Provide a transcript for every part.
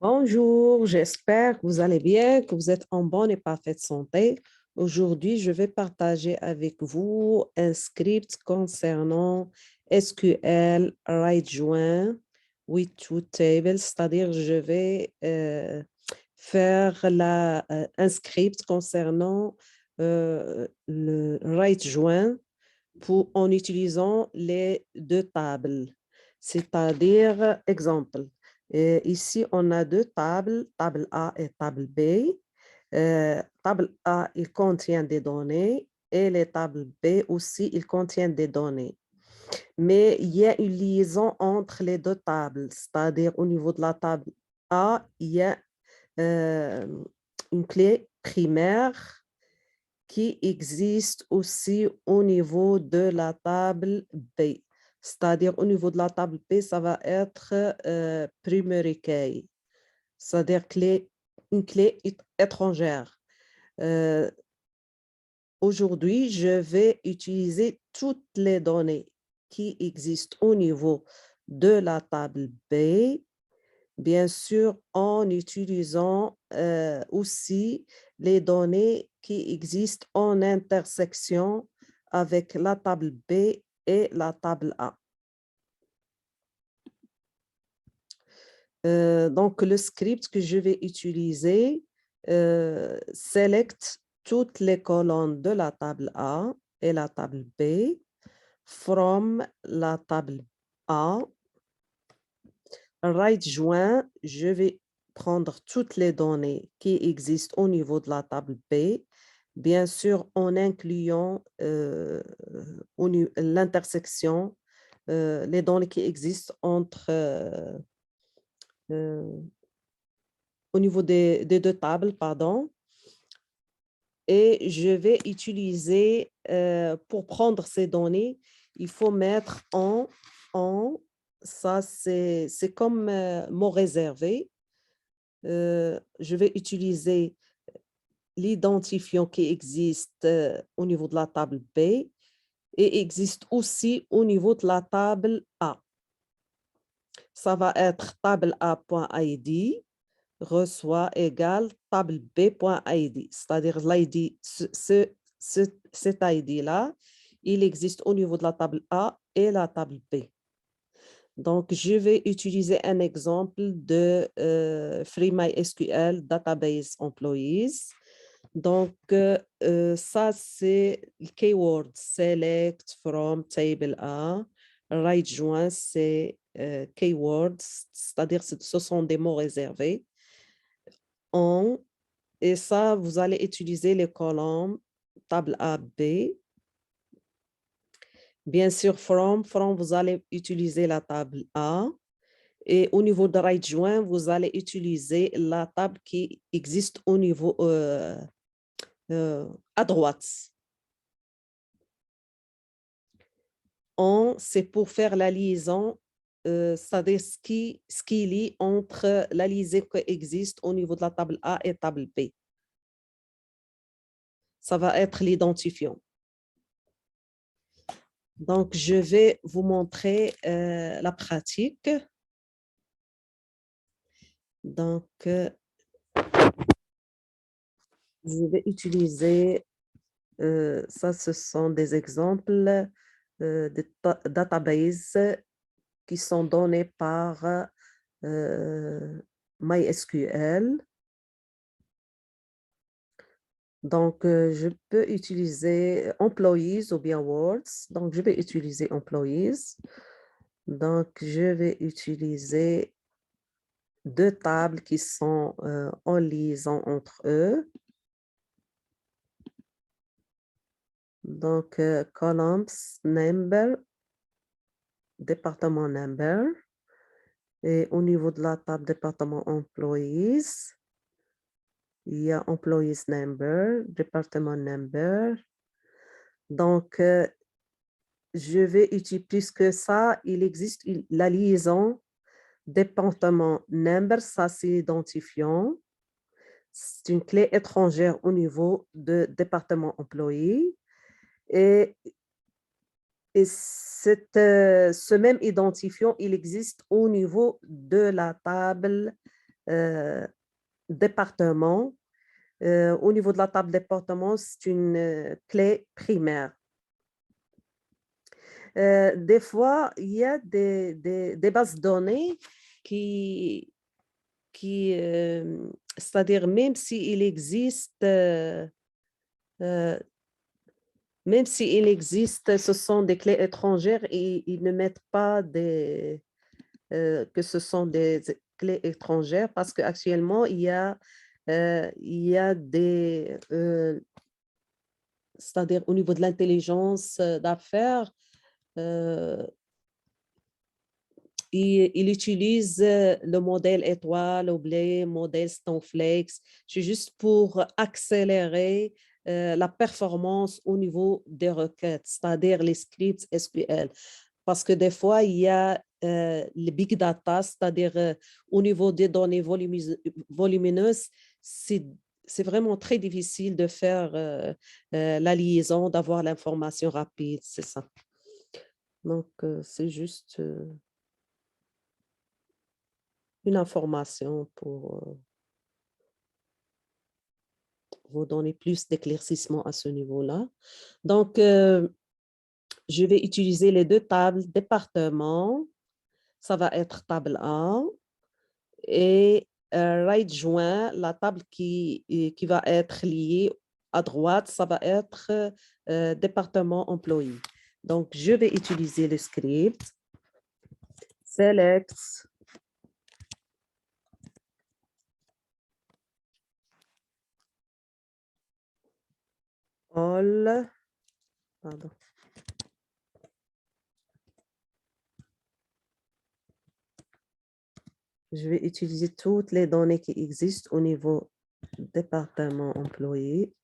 Bonjour, j'espère que vous allez bien, que vous êtes en bonne et parfaite santé. Aujourd'hui, je vais partager avec vous un script concernant SQL Write Join with Truth Table, c'est-à-dire je vais faire un script concernant le Write Join en utilisant les deux tables, c'est-à-dire, exemple, ici, on a deux tables, table A et table B. Table A, il contient des données et les tables B aussi, ils contiennent des données. Mais il y a une liaison entre les deux tables, c'est-à-dire au niveau de la table A, il y a euh, une clé primaire qui existe aussi au niveau de la table B. C'est-à-dire au niveau de la table B, ça va être primary key, c'est-à-dire une clé étrangère. Euh, Aujourd'hui, je vais utiliser toutes les données qui existent au niveau de la table B, bien sûr en utilisant aussi les données qui existent en intersection avec la table B et la table A. Donc, le script que je vais utiliser sélecte toutes les colonnes de la table A et la table B from la table A. Write join, je vais prendre toutes les données qui existent au niveau de la table B, bien sûr en incluant l'intersection, les données qui existent euh, au niveau des deux tables, pardon. Et je vais utiliser, pour prendre ces données, il faut mettre en, ça c'est comme mot réservé. Je vais utiliser l'identifiant qui existe au niveau de la table B et existe aussi au niveau de la table A. Ça va être table A.id reçoit égale table B.id, c'est-à-dire l'ID, cet ID-là, il existe au niveau de la table A et la table B. Donc, je vais utiliser un exemple de FreeMySQL Database Employees. Donc, ça, c'est le keyword select from table A. Write join, c'est keywords, c'est-à-dire ce sont des mots réservés. Et ça, vous allez utiliser les colonnes table A, B. Bien sûr, from, vous allez utiliser la table A. Et au niveau de write join, vous allez utiliser la table qui existe au niveau à droite. C'est pour faire la liaison, c'est-à-dire ce qui lie entre la liaison qui existe au niveau de la table A et table B. Ça va être l'identifiant. Donc, je vais vous montrer la pratique. Donc, je vais utiliser, ça, ce sont des exemples de databases qui sont donnés par MySQL. Donc, je peux utiliser Employees ou bien Words. Donc, je vais utiliser Employees. Donc, je vais utiliser deux tables qui sont en liaison entre eux. Donc, columns number, département number. Et au niveau de la table département employees, il y a employees number, département number. Donc, je vais utiliser, puisque ça, il existe la liaison département number, ça c'est l'identifiant. C'est une clé étrangère au niveau de département employé. Et ce même identifiant, il existe au niveau de la table euh, département. Au niveau de la table département, c'est une clé primaire. Des fois, il y a des bases de données qui c'est-à-dire euh, même s'il existe, ce sont des clés étrangères et ils ne mettent pas que ce sont des clés étrangères parce qu'actuellement, il y a c'est-à-dire au niveau de l'intelligence d'affaires, euh, il utilise le modèle étoile, oblé, modèle Snowflakes, c'est juste pour accélérer la performance au niveau des requêtes, c'est-à-dire les scripts SQL. Parce que des fois, il y a les big data, c'est-à-dire au niveau des données volumineuses, c'est vraiment très difficile de faire la liaison, d'avoir l'information rapide, c'est ça. Donc, c'est juste une information pour vous donner plus d'éclaircissement à ce niveau-là. Donc, je vais utiliser les deux tables département. Ça va être table 1 et right joint, la table qui va être liée à droite, ça va être département employé. Donc, je vais utiliser le script select all, pardon. Je vais utiliser toutes les données qui existent au niveau département employé.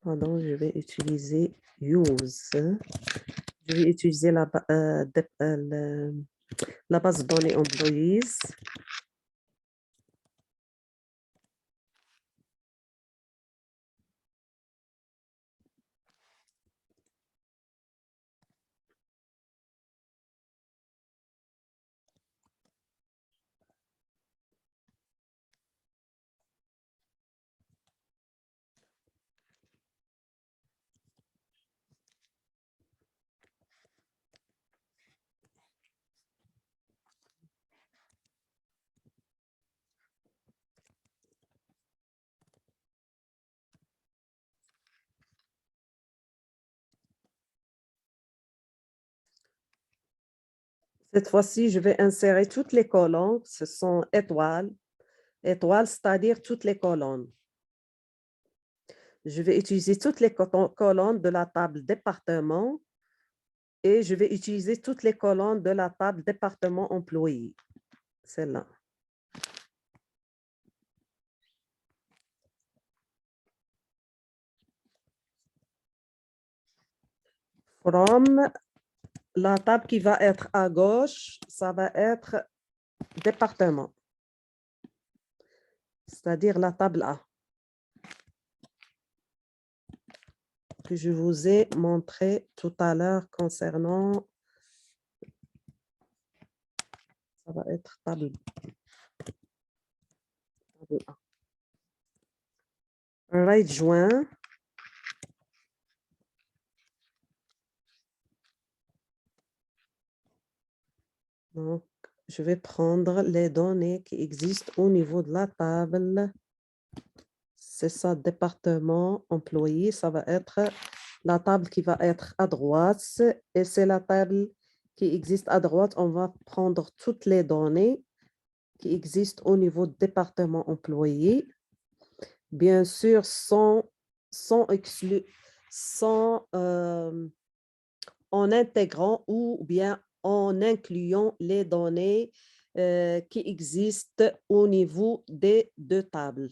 Pardon, je vais utiliser use. Je vais utiliser la base de données employees. Cette fois-ci, je vais insérer toutes les colonnes. Ce sont étoiles. Étoiles, c'est-à-dire toutes les colonnes. Je vais utiliser toutes les colonnes de la table département et je vais utiliser toutes les colonnes de la table département employé. Celle-là. From, la table qui va être à gauche, ça va être département, c'est-à-dire la table A que je vous ai montré tout à l'heure concernant, ça va être table A. Right joint. Donc, je vais prendre les données qui existent au niveau de la table. C'est ça, département, employé, ça va être la table qui va être à droite et c'est la table qui existe à droite. On va prendre toutes les données qui existent au niveau de département employé, bien sûr sans exclure, sans en intégrant ou bien en incluant les données qui existent au niveau des deux tables.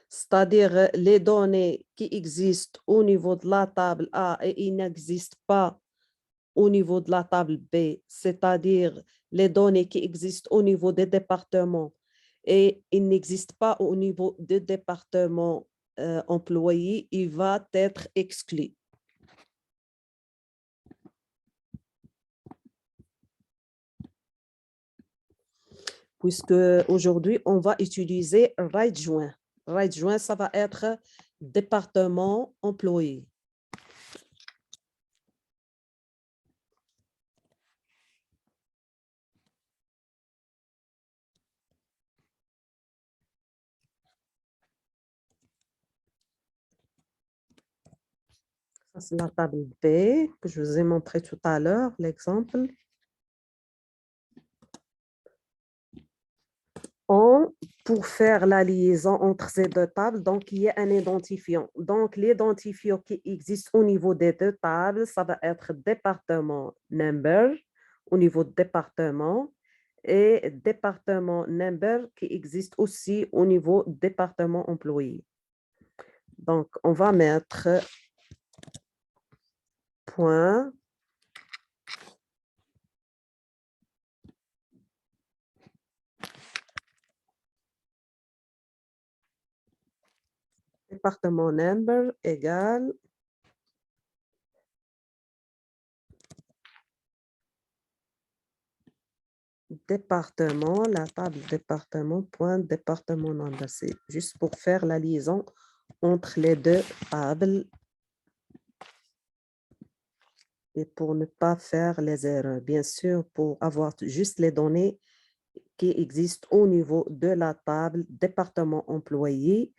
C'est-à-dire les données qui existent au niveau de la table A et ils n'existent pas au niveau de la table B, c'est-à-dire les données qui existent au niveau des départements et ils n'existent pas au niveau des départements employés, il va être exclu. puisque aujourd'hui, on va utiliser right joint. Right joint, ça va être département employé. Ça, c'est la table B que je vous ai montré tout à l'heure, l'exemple. Pour faire la liaison entre ces deux tables, donc il y a un identifiant. Donc, l'identifiant qui existe au niveau des deux tables, ça va être département number au niveau de département et département number qui existe aussi au niveau département employé. Donc, on va mettre point département number égale département, la table département, point département number. C'est juste pour faire la liaison entre les deux tables et pour ne pas faire les erreurs. Bien sûr, pour avoir juste les données qui existent au niveau de la table département employé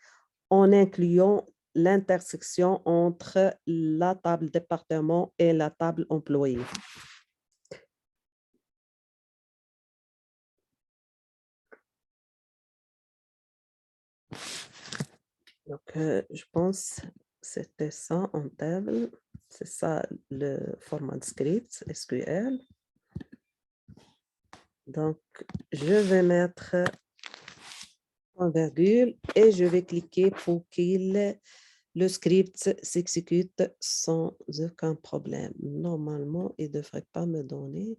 en incluant l'intersection entre la table département et la table employé. Donc, je pense que c'était ça en table. C'est ça le format de script SQL. Donc, je vais mettre point virgule et je vais cliquer pour qu'il le script s'exécute sans aucun problème. Normalement, il ne devrait pas me donner.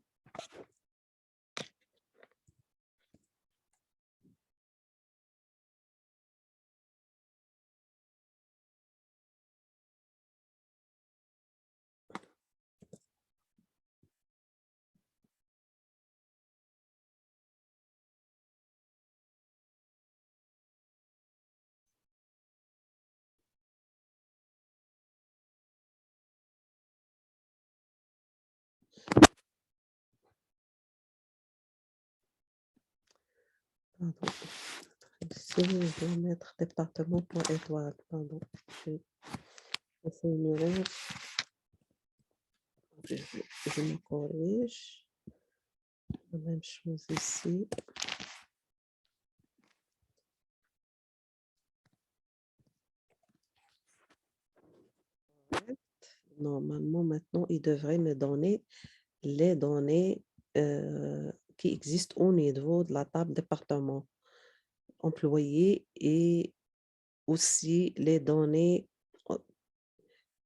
Pardon. Ici, je vais mettre département.étoile. Pardon. J'ai fait une erreur. Je me corrige. La même chose ici. Normalement, maintenant, il devrait me donner les données qui existent au niveau de la table département employé et aussi les données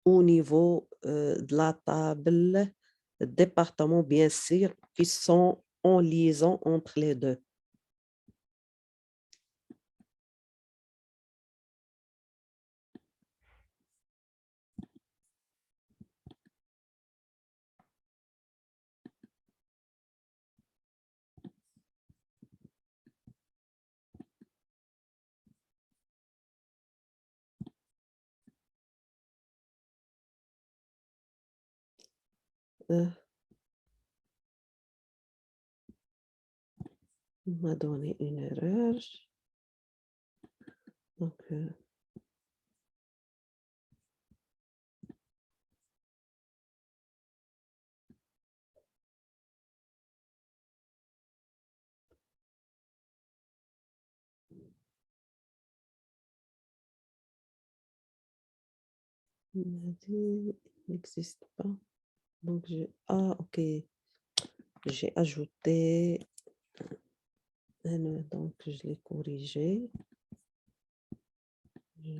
au niveau de la table département, bien sûr, qui sont en liaison entre les deux. Euh, il m'a donné une erreur. Donc, il m'a dit, il n'existe pas. Donc, ok, j'ai ajouté, donc je l'ai corrigé.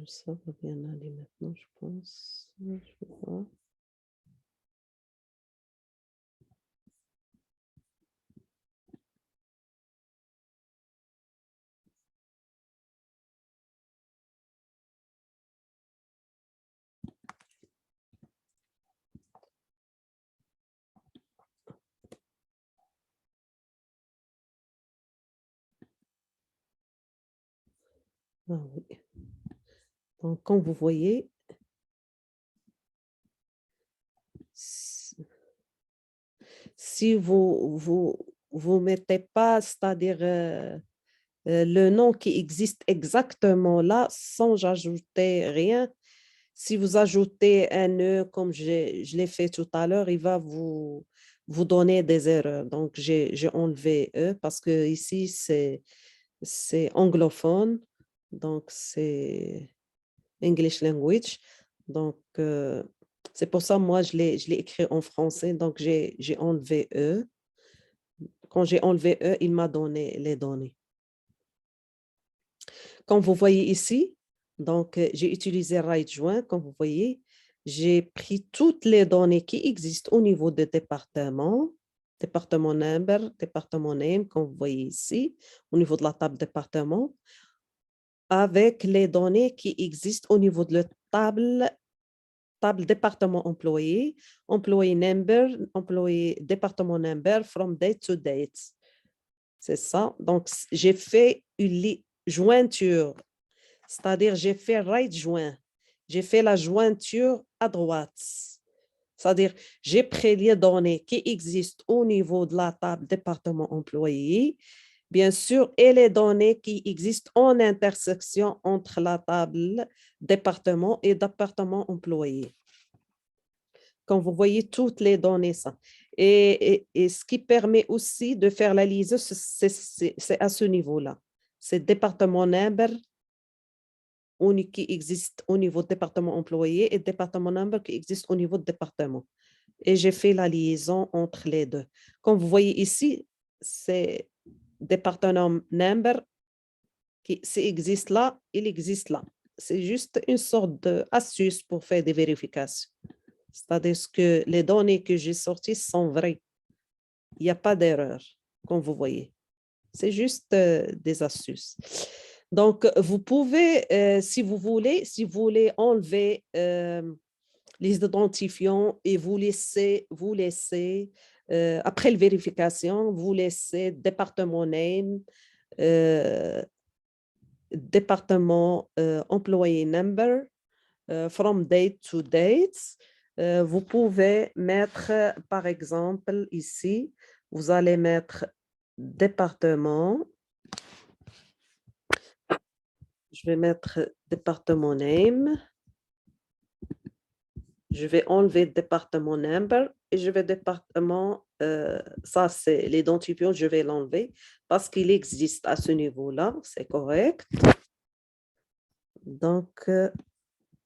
Ça va bien aller maintenant, je pense. Je vais voir. Ah oui. Donc, comme vous voyez, si vous mettez pas, c'est-à-dire le nom qui existe exactement là, sans ajouter rien, si vous ajoutez un E comme je l'ai fait tout à l'heure, il va vous donner des erreurs. Donc, j'ai enlevé E parce que ici, c'est anglophone, donc c'est English language. Donc, c'est pour ça, moi, je l'ai écrit en français, donc j'ai enlevé E. Quand j'ai enlevé E, il m'a donné les données. Comme vous voyez ici, donc j'ai utilisé right-join, comme vous voyez, j'ai pris toutes les données qui existent au niveau de département, département number, département name, comme vous voyez ici, au niveau de la table département, avec les données qui existent au niveau de la table département employé, employee number, employee département number, from date to date. C'est ça. Donc, j'ai fait une jointure, c'est-à-dire j'ai fait right join. J'ai fait la jointure à droite. C'est-à-dire, j'ai pris les données qui existent au niveau de la table département employé, bien sûr, et les données qui existent en intersection entre la table département et département employé. Quand vous voyez toutes les données, ça. Et ce qui permet aussi de faire la lise, c'est à ce niveau-là. C'est département number qui existe au niveau département employé et département number qui existe au niveau de département. Et j'ai fait la liaison entre les deux. Comme vous voyez ici, c'est département number qui existe là, il existe là. C'est juste une sorte d'astuce pour faire des vérifications. C'est-à-dire que les données que j'ai sorties sont vraies. Il n'y a pas d'erreur, comme vous voyez. C'est juste des astuces. Donc, vous pouvez, si vous voulez enlever les identifiants et vous laissez après la vérification, vous laissez département name, euh, département employee number, from date to date. Vous pouvez mettre, par exemple, ici, vous allez mettre département. Je vais mettre département name. Je vais enlever département number et je vais département, ça c'est l'identifiant, je vais l'enlever parce qu'il existe à ce niveau-là, c'est correct. Donc,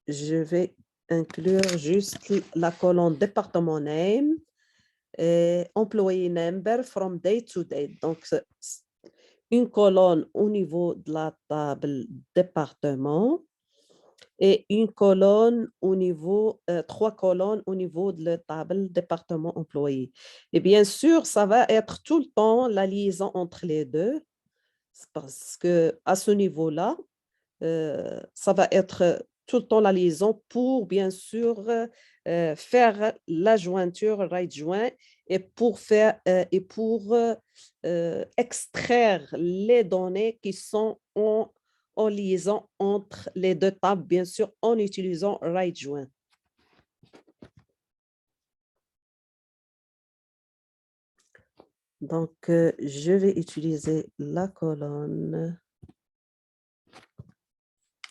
je vais inclure juste la colonne département name et employee number from date to date. Donc, une colonne au niveau de la table département et une colonne au niveau, trois colonnes au niveau de la table département employé. Et bien sûr, ça va être tout le temps la liaison entre les deux parce que à ce niveau-là, ça va être tout le temps la liaison pour, bien sûr, faire la jointure right joint et pour extraire les données qui sont en liaison entre les deux tables, bien sûr, en utilisant right joint. Donc, je vais utiliser la colonne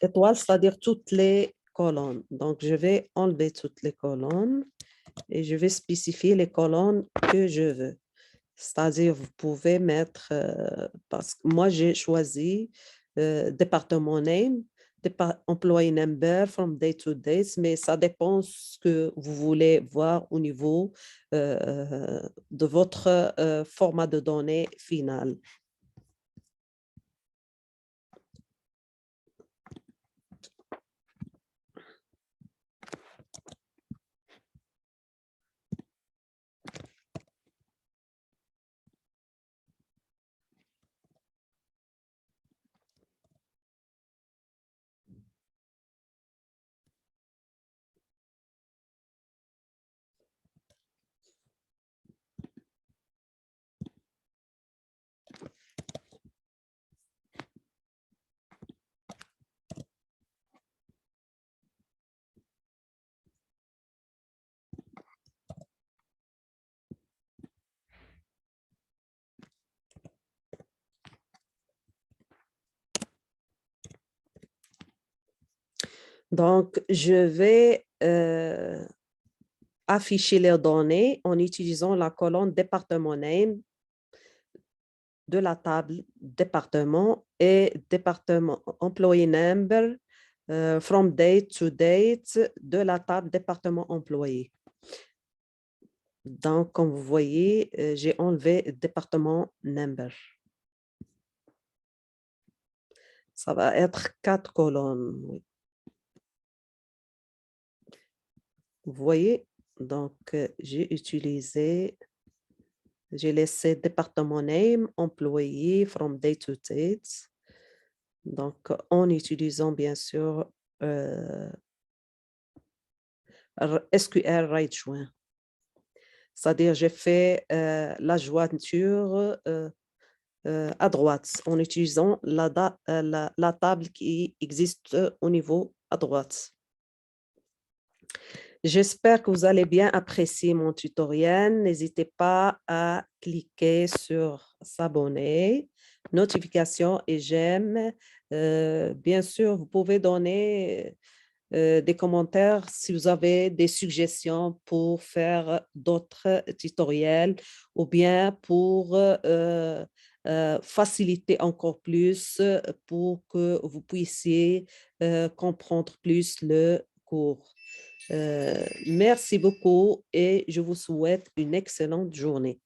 étoile, c'est-à-dire toutes les colonnes. Donc, je vais enlever toutes les colonnes et je vais spécifier les colonnes que je veux. C'est-à-dire, vous pouvez mettre, parce que moi, j'ai choisi département name, employee number from day to date, mais ça dépend ce que vous voulez voir au niveau de votre format de données final. Donc, je vais afficher les données en utilisant la colonne département name de la table département et département employee number from date to date de la table département employé. Donc, comme vous voyez, j'ai enlevé département number. Ça va être 4 colonnes. Oui. Vous voyez, donc j'ai laissé département name, employé, from date to date. Donc, en utilisant bien sûr SQL write join. C'est-à-dire, j'ai fait la jointure à droite en utilisant la table qui existe au niveau à droite. J'espère que vous allez bien apprécier mon tutoriel. N'hésitez pas à cliquer sur s'abonner, notification et j'aime. Bien sûr, vous pouvez donner des commentaires si vous avez des suggestions pour faire d'autres tutoriels ou bien pour faciliter encore plus pour que vous puissiez comprendre plus le cours. Merci beaucoup et je vous souhaite une excellente journée.